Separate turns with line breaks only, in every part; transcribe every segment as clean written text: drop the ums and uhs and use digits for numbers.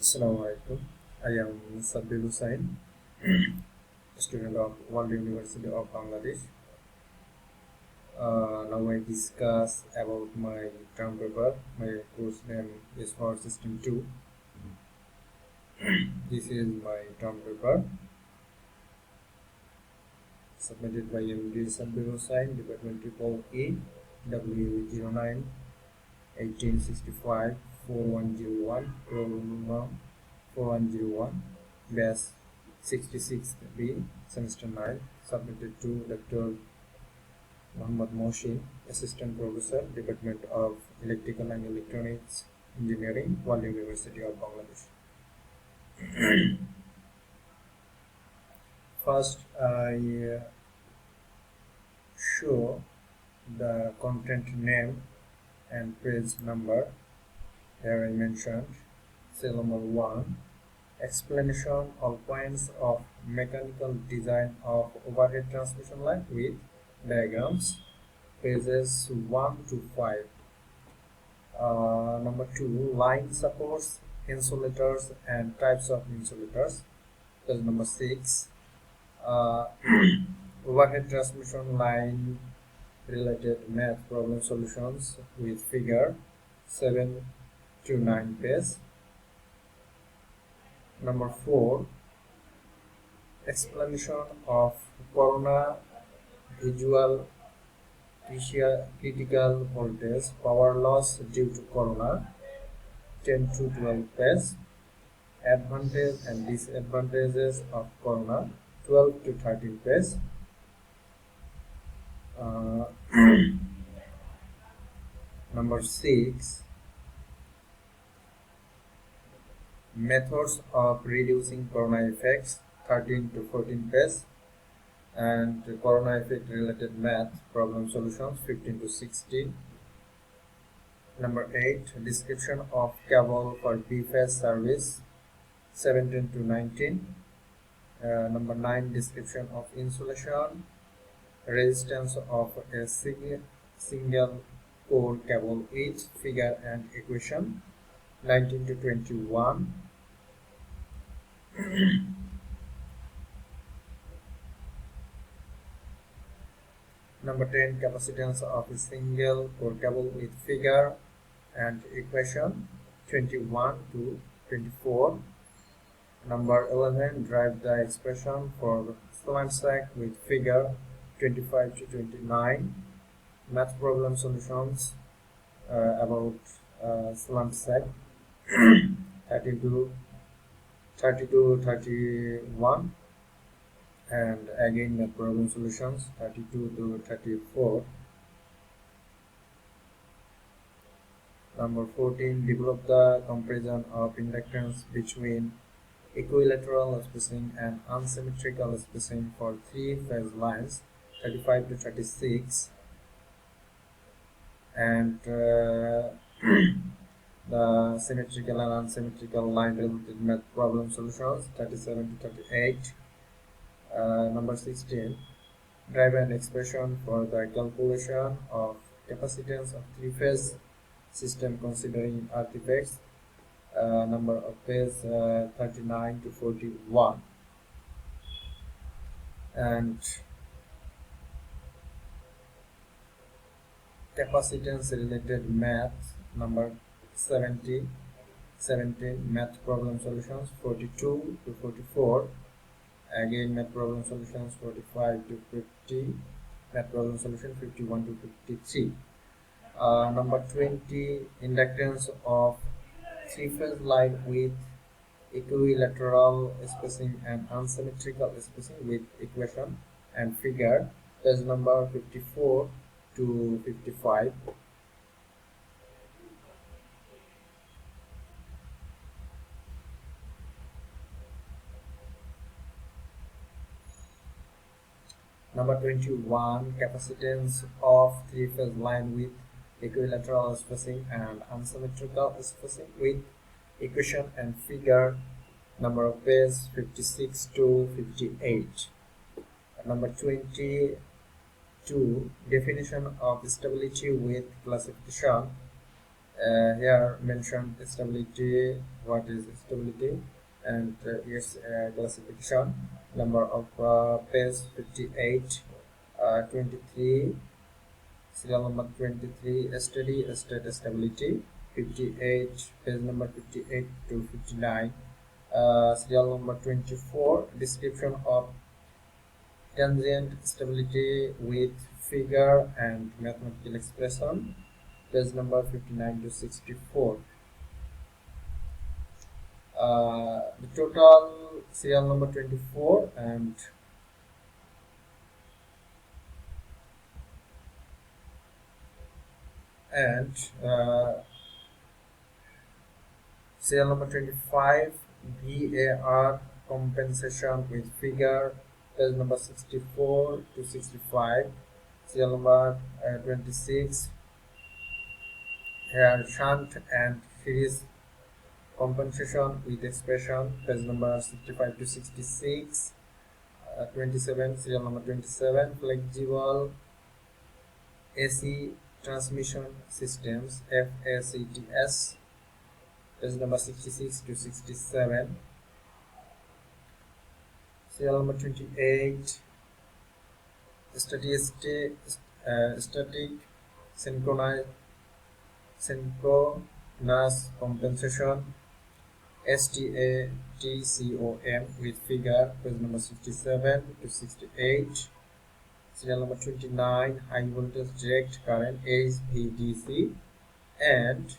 Assalamualaikum. I am Md.Sabbir Hossain, student of World University of Bangladesh. Now I discuss about my term paper. My course name is for System 2. This is my term paper submitted by Md.Sabbir Hossain, Department Triple E, W09 1865 4101, roll number 4101, batch 66B, semester 9, submitted to Dr. Muhammad Mohsin, Assistant Professor, Department of Electrical and Electronics Engineering, World University of Bangladesh. First, I show the content name and page number. Here I mentioned cell number 1, explanation of points of mechanical design of overhead transmission line with diagrams, pages 1 to 5. Number 2, line supports, insulators and types of insulators. Page number 6, overhead transmission line related math problem solutions with figure 7 to 9 page. Number 4, explanation of corona visual critical voltage power loss due to corona, 10 to 12 page. Advantage and disadvantages of corona, 12 to 13 page. Number 6, methods of reducing corona effects, 13 to 14 page, and corona effect related math problem solutions, 15 to 16. Number 8, description of cable for B-phase service, 17 to 19. Number 9, description of insulation, resistance of a single core cable with figure and equation, 19 to 21. Number 10, capacitance of a single core cable with figure and equation, 21 to 24. Number 11, drive the expression for slant sack with figure, 25 to 29. Math problem solutions about slant sack, 32 to 31, and again math problem solutions, 32 to 34. Number 14, develop the comparison of inductance between equilateral spacing and unsymmetrical spacing for 3-phase lines, 35 to 36, and the symmetrical and unsymmetrical line related math problem solutions, 37 to 38. Number 16, drive an expression for the calculation of capacitance of 3-phase system considering artifacts, number of page 39 to 41. And capacitance related math, number 17 math problem solutions, 42 to 44. Again math problem solutions, 45 to 50. Math problem solution, 51 to 53. Number 20, inductance of 3-phase line with equilateral spacing and unsymmetrical spacing with equation and figure, page number 54 to 55. Number 21, capacitance of 3-phase line with equilateral spacing and unsymmetrical spacing with equation and figure, number of page 56 to 58. Number 22, definition of stability with classification, Here mentioned stability, what is stability, and its classification. Number of page 58, 23, serial number 23, steady state stability. 58, page number 58 to 59. Serial number 24, description of transient stability with figure and mathematical expression. Page number 59 to 64. The total serial number 24 and serial number 25 VAR compensation with figure. Page number 64 to 65. Serial number 26 here shunt and series compensation with expression. Page number 65 to 66. 27, serial number 27, flexible AC transmission systems, FACTS. Page number 66 to 67. Serial number 28, static synchronous compensation, STATCOM with figure. Page number 67 to 68. Serial number 29, high voltage direct current, HVDC, and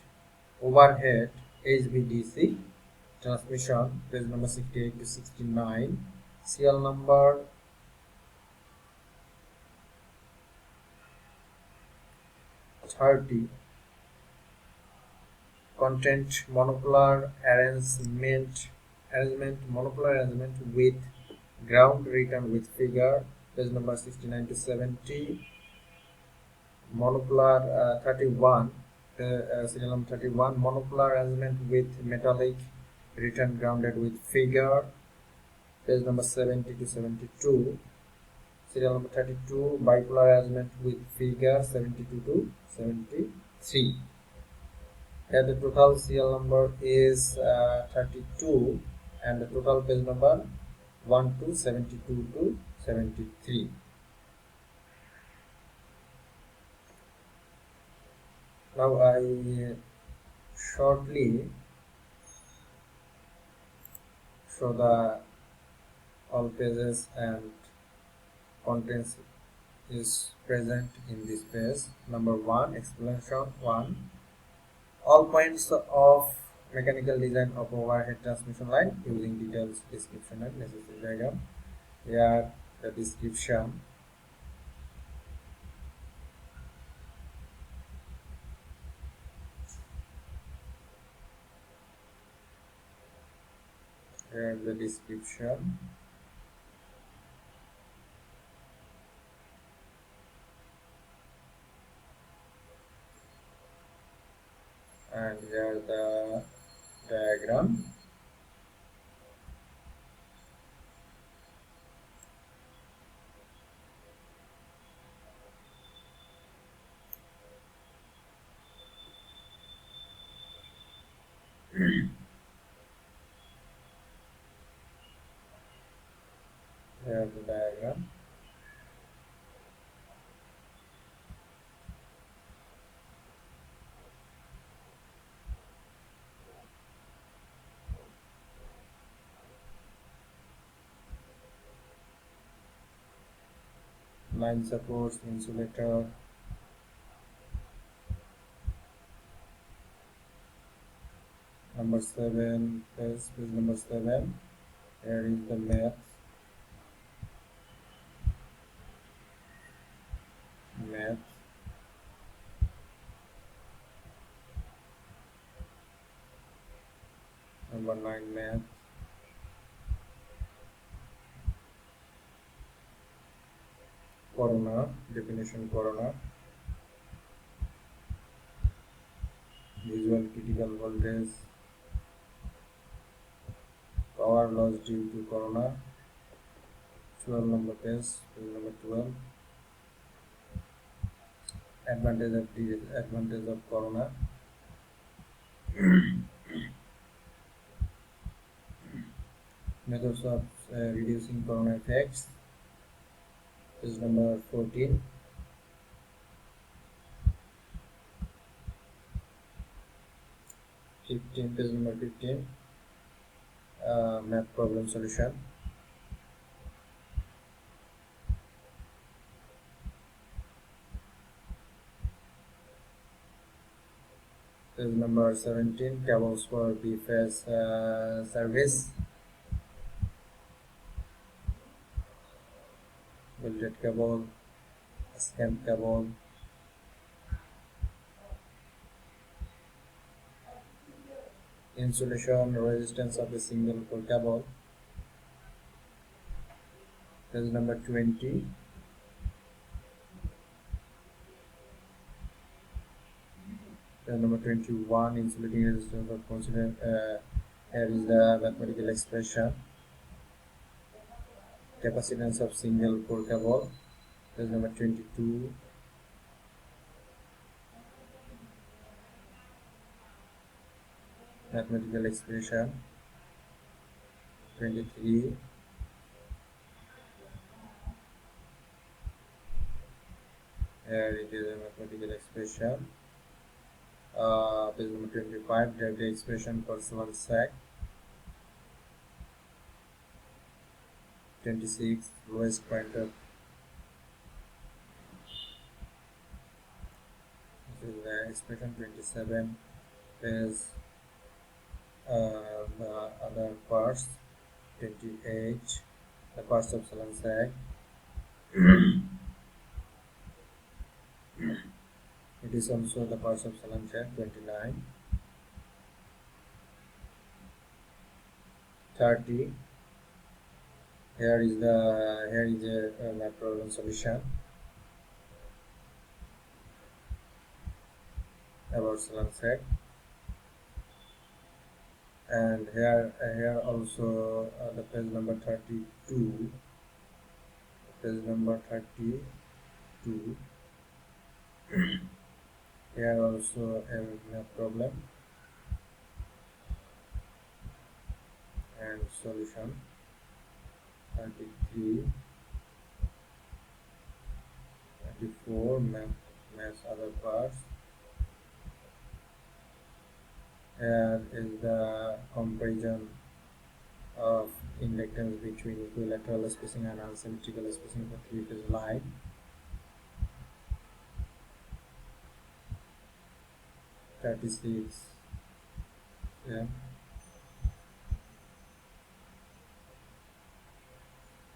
overhead HVDC transmission. Page number 68 to 69. Serial number 30, content monopolar arrangement monopolar arrangement with ground written with figure. Page number 69 to 70. Monopolar 31, serial number 31, monopolar arrangement with metallic written grounded with figure. Page number 70 to 72. Serial number 32, bipolar arrangement with figure. 72 to 73. Here the total serial number is 32, and the total page number 1 to 72 to 73. Now I shortly show the all pages and contents is present in this page. Number 1, explanation 1. All points of mechanical design of overhead transmission line using details, description and necessary diagram. Here the description. Here the description. And here the diagram. Here the diagram. Line supports, insulator, number 7, page number 7. Here is the math. Number 9, math. Corona, definition corona. Visual critical voltage, power loss due to corona. 12 number page number 12. Advantage of corona. Methods of reducing corona effects. Is number 14. Page number 15. Math problem solution. Page number 17. Cables for BFS service. Belted cable, stamped cable, insulation resistance of the single pole cable. Page number 20. Page number 21. Insulating resistance of constant. Here is the mathematical expression. Capacitance of single pole cable. Page number 22. Mathematical expression. 23. Here it is a mathematical expression. Page number 25. Deadly expression for Swan sac. 26. Lowest point of. This is the expression. 27 is the other parts. 28. The parts of Swan sac. It is also the parts of Swan sac. 29. 30. Here is a math problem solution about Swan sac. And here also the page number 32. Page number 32. Here also a math problem and solution. 33. 34. Math other parts. Here is the comparison of inductance between equilateral spacing and unsymmetrical spacing for three-phase line. 36. Yeah.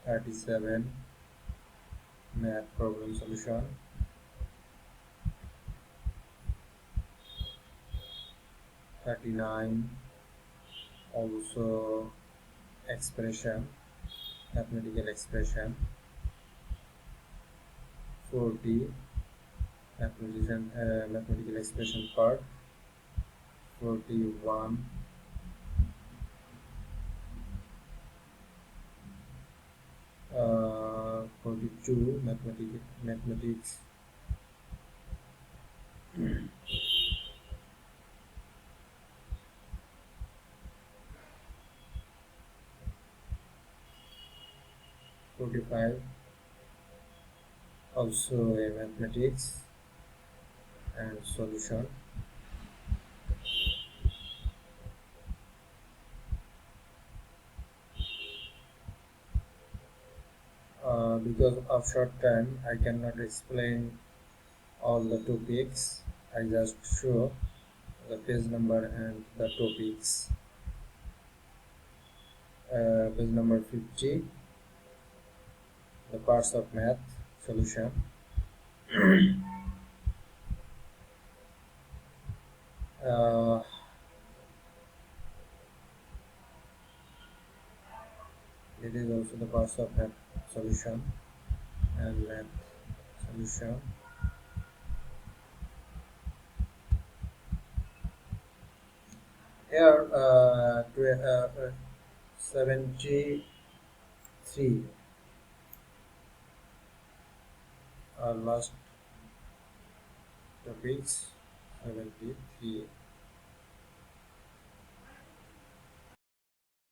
37. Math problem solution. 39. Also expression, mathematical expression. 40. Mathematical expression part. 41. 42. Mathematics. 45. Also a mathematics and solution. Because of short time, I cannot explain all the topics. I just show the page number and the topics. Page number 50. The parts of math solution. It is also the parts of math solution and math solution. Here 73 last topics. 73.